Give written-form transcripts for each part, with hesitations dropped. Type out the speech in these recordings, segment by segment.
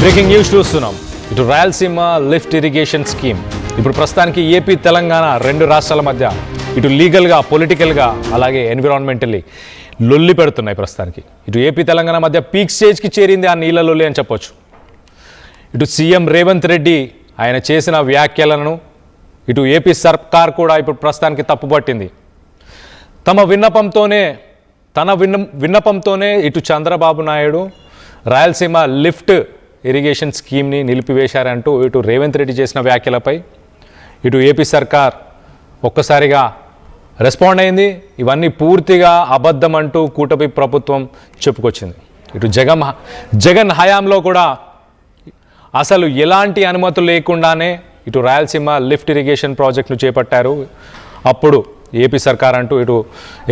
Breaking news చూస్తున్నాం. ఇటు Rayalaseema lift irrigation scheme ఇప్పుడు ప్రస్తుతానికి ఏపీ తెలంగాణ రెండు రాష్ట్రాల మధ్య ఇటు లీగల్గా పొలిటికల్గా అలాగే ఎన్విరాన్మెంటల్లీ లొల్లి పెడుతున్నాయి. ప్రస్తుతానికి ఇటు ఏపీ తెలంగాణ మధ్య పీక్ స్టేజ్కి చేరింది ఆ నీళ్ళ లొల్లి అని చెప్పొచ్చు. ఇటు సీఎం రేవంత్ రెడ్డి ఆయన చేసిన వ్యాఖ్యలను ఇటు ఏపీ సర్కార్ కూడా ఇప్పుడు ప్రస్తుతానికి తప్పుపట్టింది. తన విన్నపంతోనే ఇటు చంద్రబాబు నాయుడు రాయలసీమ లిఫ్ట్ ఇరిగేషన్ స్కీమ్ని నిలిపివేశారంటూ ఇటు రేవంత్ రెడ్డి చేసిన వ్యాఖ్యలపై ఇటు ఏపీ సర్కార్ ఒక్కసారిగా రెస్పాండ్ అయింది. ఇవన్నీ పూర్తిగా అబద్ధం అంటూ కూటమి ప్రభుత్వం చెప్పుకొచ్చింది. ఇటు జగన్ హయాంలో కూడా అసలు ఎలాంటి అనుమతులు లేకుండానే ఇటు రాయలసీమ లిఫ్ట్ ఇరిగేషన్ ప్రాజెక్టును చేపట్టారు. అప్పుడు ఏపీ సర్కార్ అంటూ ఇటు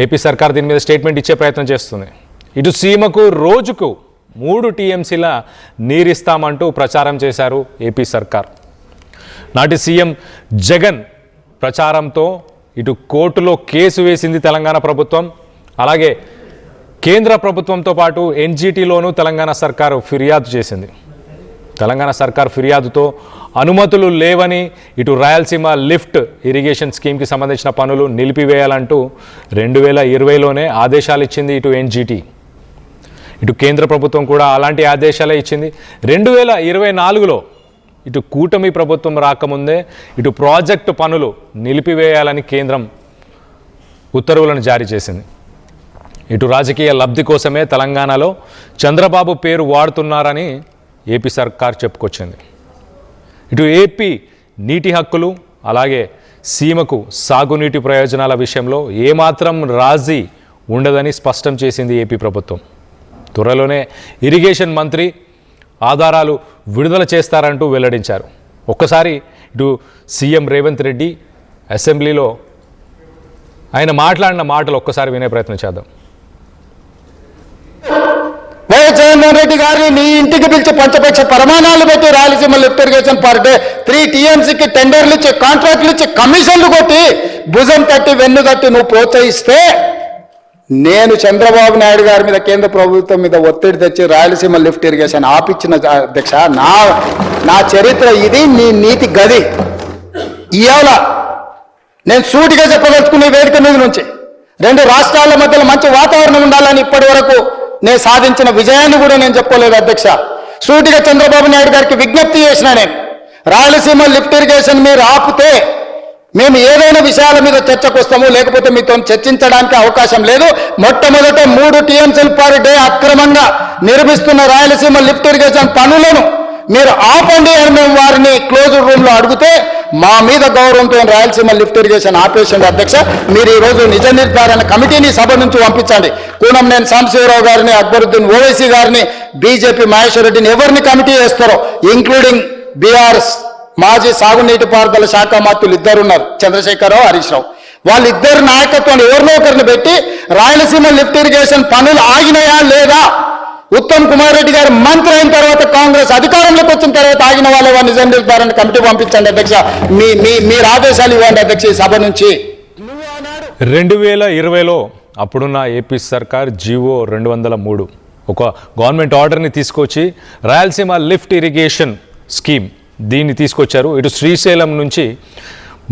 ఏపీ సర్కార్ దీని మీద స్టేట్మెంట్ ఇచ్చే ప్రయత్నం చేస్తుంది. ఇటు సీమకు రోజుకు 3 టీఎంసీల నీరిస్తామంటూ ప్రచారం చేశారు ఏపీ సర్కార్. నాటి సీఎం జగన్ ప్రచారంతో ఇటు కోర్టులో కేసు వేసింది తెలంగాణ ప్రభుత్వం. అలాగే కేంద్ర ప్రభుత్వంతో పాటు ఎన్జీటీలోనూ తెలంగాణ సర్కారు ఫిర్యాదు చేసింది. తెలంగాణ సర్కార్ ఫిర్యాదుతో అనుమతులు లేవని ఇటు రాయలసీమ లిఫ్ట్ ఇరిగేషన్ స్కీమ్కి సంబంధించిన పనులు నిలిపివేయాలంటూ 2020లోనే ఆదేశాలు ఇచ్చింది ఇటు ఎన్జీటీ. ఇటు కేంద్ర ప్రభుత్వం కూడా అలాంటి ఆదేశాలే ఇచ్చింది. 2024లో ఇటు కూటమి ప్రభుత్వం రాకముందే ఇటు ప్రాజెక్టు పనులు నిలిపివేయాలని కేంద్రం ఉత్తర్వులను జారీ చేసింది. ఇటు రాజకీయ లబ్ధి కోసమే తెలంగాణలో చంద్రబాబు పేరు వాడుతున్నారని ఏపీ సర్కార్ చెప్పుకొచ్చింది. ఇటు ఏపీ నీటి హక్కులు అలాగే సీమకు సాగునీటి ప్రయోజనాల విషయంలో ఏమాత్రం రాజీ ఉండదని స్పష్టం చేసింది ఏపీ ప్రభుత్వం. త్వరలోనే ఇరిగేషన్ మంత్రి ఆధారాలు విడుదల చేస్తారంటూ వెల్లడించారు. ఒక్కసారి ఇటు సీఎం రేవంత్ రెడ్డి అసెంబ్లీలో ఆయన మాట్లాడిన మాటలు ఒక్కసారి వినే ప్రయత్నం చేద్దాం. జగన్మోహన్ రెడ్డి గారిని నీ ఇంటికి పిలిచి పంచపక్ష ప్రమాణాలు పెట్టి Rayalaseema lift irrigation per day 3 టీఎంసీకి టెండర్లు ఇచ్చి కాంట్రాక్టులు ఇచ్చి కమిషన్లు కొట్టి భుజం తట్టి వెన్ను తట్టి నువ్వు ప్రోత్సహిస్తే నేను చంద్రబాబు నాయుడు గారి మీద కేంద్ర ప్రభుత్వం మీద ఒత్తిడి తెచ్చి రాయలసీమ లిఫ్ట్ ఇరిగేషన్ ఆపిచ్చిన అధ్యక్ష నా చరిత్ర ఇది. నీ నీతి గది ఇవాళ నేను సూటిగా చెప్పదలుచుకునే వేదిక మీద నుంచి 2 రాష్ట్రాల మధ్యలో మంచి వాతావరణం ఉండాలని ఇప్పటి వరకు నేను సాధించిన విజయాన్ని కూడా నేను చెప్పలేదు అధ్యక్ష. సూటిగా చంద్రబాబు నాయుడు గారికి విజ్ఞప్తి చేసిన నేను రాయలసీమ లిఫ్ట్ ఇరిగేషన్ మీరు ఆపితే మేము ఏదైనా విషయాల మీద చర్చకు వస్తాము, లేకపోతే మీతో చర్చించడానికి అవకాశం లేదు. మొట్టమొదట 3 టీఎంసీలు పర్ డే అక్రమంగా నిర్మిస్తున్న రాయలసీమ లిఫ్ట్ ఇరిగేషన్ పనులను మీరు ఆపండి అని మేము వారిని క్లోజ్డ్ రూమ్లో అడిగితే మా మీద గౌరవంతో రాయలసీమ లిఫ్ట్ ఇరిగేషన్ ఆపేసింది అధ్యక్ష. మీరు ఈరోజు నిజ నిర్ధారణ కమిటీని సభ నుంచి పంపించండి. కూనంనేని సాంబశివరావు గారిని, అక్బరుద్దీన్ ఓవైసీ గారిని, బీజేపీ మహేశ్వర్ రెడ్డిని ఎవరిని కమిటీ వేస్తారో ఇంక్లూడింగ్ బీఆర్ఎస్ మాజీ సాగునీటి పారుదల శాఖ మంత్రులు 2 ఉన్నారు, చంద్రశేఖరరావు, హరీష్ రావు. వాళ్ళిద్దరు నాయకత్వాన్ని ఎవరినో ఒకరిని పెట్టి రాయలసీమ లిఫ్ట్ ఇరిగేషన్ పనులు ఆగినాయా లేదా, ఉత్తమ్ కుమార్ రెడ్డి గారు మంత్రి అయిన తర్వాత కాంగ్రెస్ అధికారంలోకి వచ్చిన తర్వాత ఆగిన వాళ్ళ నిజ నిర్ధారణ కమిటీ పంపించండి అధ్యక్ష. మీరు ఆదేశాలు ఇవ్వండి అధ్యక్ష ఈ సభ నుంచి. 2020లో అప్పుడున్న ఏపీ సర్కార్ జీవో 203 ఒక గవర్నమెంట్ ఆర్డర్ని తీసుకొచ్చి రాయలసీమ లిఫ్ట్ ఇరిగేషన్ స్కీమ్ దీన్ని తీసుకొచ్చారు. ఇటు శ్రీశైలం నుంచి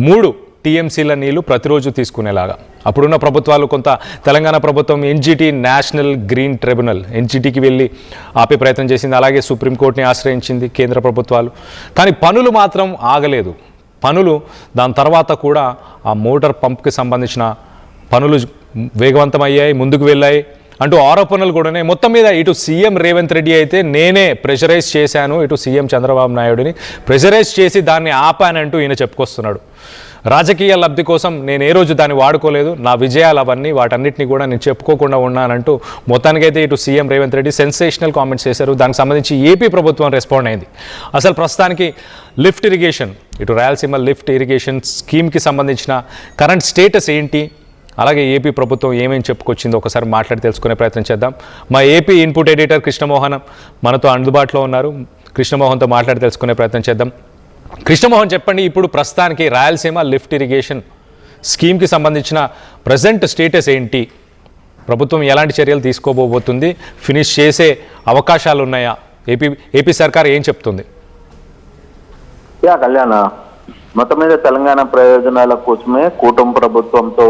3 టీఎంసీల నీళ్లు ప్రతిరోజు తీసుకునేలాగా అప్పుడున్న ప్రభుత్వాలు కొంత తెలంగాణ ప్రభుత్వం ఎన్జీటీ నేషనల్ గ్రీన్ ట్రిబ్యునల్ ఎన్జీటీకి వెళ్ళి ఆపే ప్రయత్నం చేసింది. అలాగే సుప్రీంకోర్టుని ఆశ్రయించింది కేంద్ర ప్రభుత్వాలు. కానీ పనులు మాత్రం ఆగలేదు. పనులు దాని తర్వాత కూడా ఆ మోటార్ పంప్కి సంబంధించిన పనులు వేగవంతమయ్యాయి, ముందుకు వెళ్ళాయి అంటూ ఆరోపణలు కూడానే. మొత్తం మీద ఇటు సీఎం రేవంత్ రెడ్డి అయితే నేనే ప్రెషరైజ్ చేశాను, ఇటు సీఎం చంద్రబాబు నాయుడిని ప్రెషరైజ్ చేసి దాన్ని ఆపానంటూ ఈయన చెప్పుకొస్తున్నాడు. రాజకీయ లబ్ధి కోసం నేను ఏ రోజు దాన్ని వాడుకోలేదు, నా విజయాలు అవన్నీ వాటన్నిటిని కూడా నేను చెప్పుకోకుండా ఉన్నానంటూ మొత్తానికైతే ఇటు CM Revanth Reddy sensational comments చేశారు. దానికి సంబంధించి ఏపీ ప్రభుత్వం రెస్పాండ్ అయింది. అసలు ప్రస్తుతానికి లిఫ్ట్ ఇరిగేషన్ ఇటు రాయలసీమ లిఫ్ట్ ఇరిగేషన్ స్కీమ్కి సంబంధించిన కరెంట్ స్టేటస్ ఏంటి, అలాగే ఏపీ ప్రభుత్వం ఏమేమి చెప్పుకొచ్చిందో ఒకసారి మాట్లాడి తెలుసుకునే ప్రయత్నం చేద్దాం. మా ఏపీ ఇన్పుట్ ఎడిటర్ కృష్ణమోహన్ మనతో అందుబాటులో ఉన్నారు. కృష్ణమోహన్తో మాట్లాడి తెలుసుకునే ప్రయత్నం చేద్దాం. కృష్ణమోహన్ చెప్పండి, ఇప్పుడు ప్రస్తుతానికి రాయలసీమ లిఫ్ట్ ఇరిగేషన్ స్కీమ్కి సంబంధించిన ప్రజెంట్ స్టేటస్ ఏంటి, ప్రభుత్వం ఎలాంటి చర్యలు తీసుకోబోతుంది, ఫినిష్ చేసే అవకాశాలు ఉన్నాయా, ఏపీ సర్కార్ ఏం చెప్తుంది? కళ్యాణ మొత్తం మీద తెలంగాణ ప్రయోజనాల కోసమే కూటమి ప్రభుత్వంతో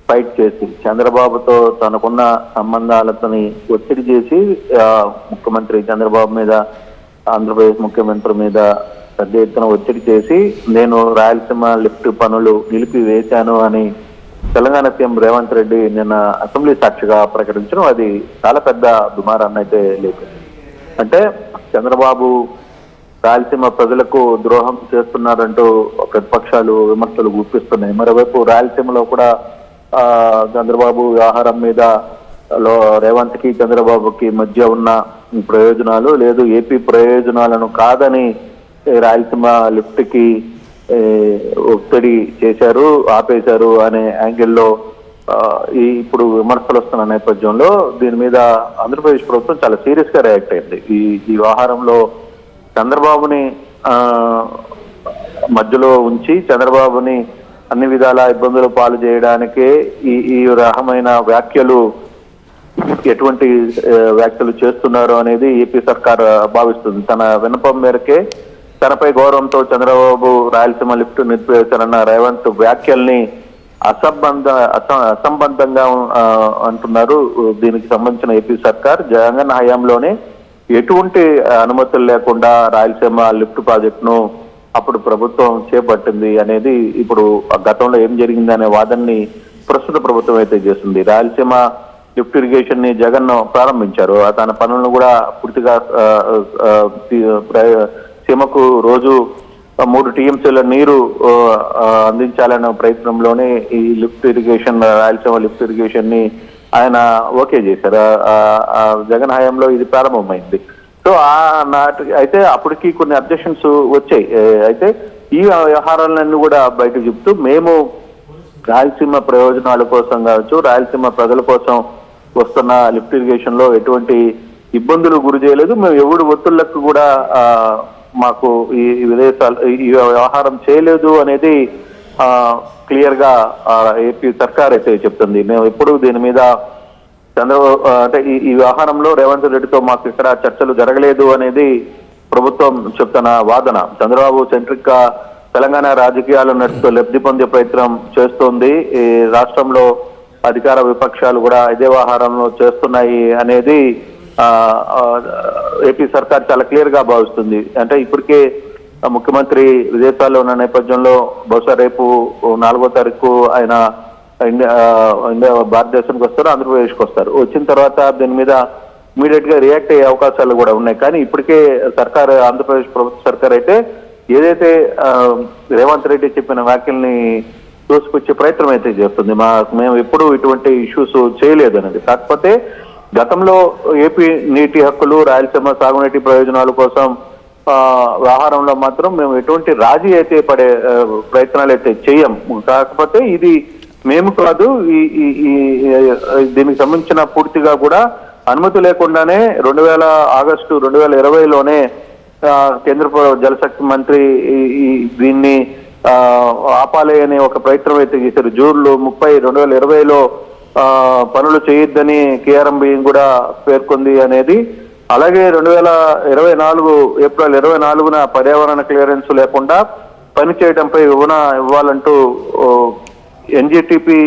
ఫైట్ చేసి చంద్రబాబుతో తనకున్న సంబంధాలతోని ఒత్తిడి చేసి ముఖ్యమంత్రి చంద్రబాబు మీద, ఆంధ్రప్రదేశ్ ముఖ్యమంత్రి మీద పెద్ద ఎత్తున ఒత్తిడి చేసి నేను రాయలసీమ లిఫ్ట్ పనులు నిలిపివేశాను అని తెలంగాణ సీఎం రేవంత్ రెడ్డి నిన్న అసెంబ్లీ సాక్షిగా ప్రకటించడం అది చాలా పెద్ద దుమారాన్ని అయితే లేపింది. అంటే చంద్రబాబు రాయలసీమ ప్రజలకు ద్రోహం చేస్తున్నారంటూ ప్రతిపక్షాలు విమర్శలు గుప్పిస్తున్నాయి. మరోవైపు రాయలసీమలో కూడా చంద్రబాబు వ్యవహారం మీద రేవంత్ కి చంద్రబాబుకి మధ్య ఉన్న ప్రయోజనాలు లేదు, ఏపీ ప్రయోజనాలను కాదని రాయలసీమ లిఫ్ట్ కి ఒత్తిడి చేశారు, ఆపేశారు అనే యాంగిల్లో ఇప్పుడు విమర్శలు వస్తున్న నేపథ్యంలో దీని మీద ఆంధ్రప్రదేశ్ ప్రభుత్వం చాలా సీరియస్ గా రియాక్ట్ అయింది. ఈ వ్యవహారంలో చంద్రబాబుని మధ్యలో ఉంచి చంద్రబాబుని అన్ని విధాల ఇబ్బందులు పాలు చేయడానికే ఈ రకమైన వ్యాఖ్యలు, ఎటువంటి వ్యాఖ్యలు చేస్తున్నారు అనేది ఏపీ సర్కార్ భావిస్తుంది. తన విన్నపం మేరకే తనపై గౌరవంతో చంద్రబాబు రాయలసీమ లిఫ్ట్ నిలిపివేశారన్న రేవంత్ వ్యాఖ్యల్ని అసంబద్ధంగా అంటున్నారు. దీనికి సంబంధించిన ఏపీ సర్కార్ జగన్ హయాంలోనే ఎటువంటి అనుమతులు లేకుండా రాయలసీమ లిఫ్ట్ ప్రాజెక్టును అప్పుడు ప్రభుత్వం చేపట్టింది అనేది ఇప్పుడు గతంలో ఏం జరిగింది అనే వాదనని ప్రస్తుత ప్రభుత్వం అయితే చేస్తుంది. రాయలసీమ లిఫ్ట్ ఇరిగేషన్ ని జగన్ ప్రారంభించారు. తన పనులను కూడా పూర్తిగా సీమకు రోజు 3 టీఎంసీల నీరు అందించాలనే ప్రయత్నంలోనే ఈ lift irrigation, Rayalaseema lift irrigation ని ఆయన ఓకే చేశారు. జగన్ హయాంలో ఇది ప్రారంభమైంది. సో అయితే అప్పటికి కొన్ని అబ్జెక్షన్స్ వచ్చాయి. అయితే ఈ వ్యవహారాలన్నీ కూడా బయటకు చెప్తూ మేము రాయలసీమ ప్రయోజనాల కోసం కావచ్చు, రాయలసీమ ప్రజల కోసం వస్తున్న లిఫ్ట్ ఇరిగేషన్ లో ఎటువంటి ఇబ్బందులు గురి చేయలేదు, మేము ఎవడు ఒత్తుళ్లకు కూడా మాకు ఈ వ్యవహారం చేయలేదు అనేది క్లియర్ గా ఏపీ సర్కార్ అయితే చెప్తుంది. మేము ఎప్పుడు దీని మీద చంద్రబాబు అంటే ఈ వ్యవహారంలో రేవంత్ రెడ్డితో మాకు ఇక్కడ చర్చలు జరగలేదు అనేది ప్రభుత్వం చెప్తున్న వాదన. చంద్రబాబు సెంట్రిక్ గా తెలంగాణ రాజకీయాలు నడుస్తూ లబ్ధి పొందే ప్రయత్నం చేస్తోంది. ఈ రాష్ట్రంలో అధికార విపక్షాలు కూడా ఇదే వ్యవహారంలో చేస్తున్నాయి అనేది ఏపీ సర్కార్ చాలా క్లియర్ గా భావిస్తుంది. అంటే ఇప్పటికే ముఖ్యమంత్రి విదేశాల్లో ఉన్న నేపథ్యంలో బహుశా రేపు 4వ తారీఖు ఆయన భారతదేశానికి వస్తారు, ఆంధ్రప్రదేశ్కి వస్తారు. వచ్చిన తర్వాత దీని మీద ఇమీడియట్ గా రియాక్ట్ అయ్యే అవకాశాలు కూడా ఉన్నాయి. కానీ ఇప్పటికే సర్కార్, ఆంధ్రప్రదేశ్ ప్రభుత్వ సర్కార్ అయితే ఏదైతే రేవంత్ రెడ్డి చెప్పిన వ్యాఖ్యల్ని తోసిపుచ్చే ప్రయత్నం అయితే చేస్తుంది. మేము ఎప్పుడు ఇటువంటి ఇష్యూస్ చేయలేదు అనేది. కాకపోతే గతంలో ఏపీ నీటి హక్కులు, రాయలసీమ సాగునీటి ప్రయోజనాల కోసం వ్యవహారంలో మాత్రం మేము ఎటువంటి రాజీ అయితే పడే ప్రయత్నాలు అయితే చేయం. కాకపోతే ఇది మేము కాదు, దీనికి సంబంధించిన పూర్తిగా కూడా అనుమతి లేకుండానే ఆగస్టు 2020లోనే కేంద్ర జలశక్తి మంత్రి దీన్ని ఆపాలి అనే ఒక ప్రయత్నం అయితే చేశారు. జూన్ 30, 2020లో పనులు చేయొద్దని కేఆర్ఎంబి కూడా పేర్కొంది అనేది. అలాగే 2024 ఏప్రిల్ 24న పర్యావరణ క్లియరెన్స్ లేకుండా పని చేయడంపై ఇవ్వాలంటూ ఎన్జిటిపి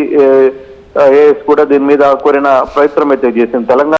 కూడా దీని మీద కోరిన ప్రయత్నం అయితే చేసింది. తెలంగాణ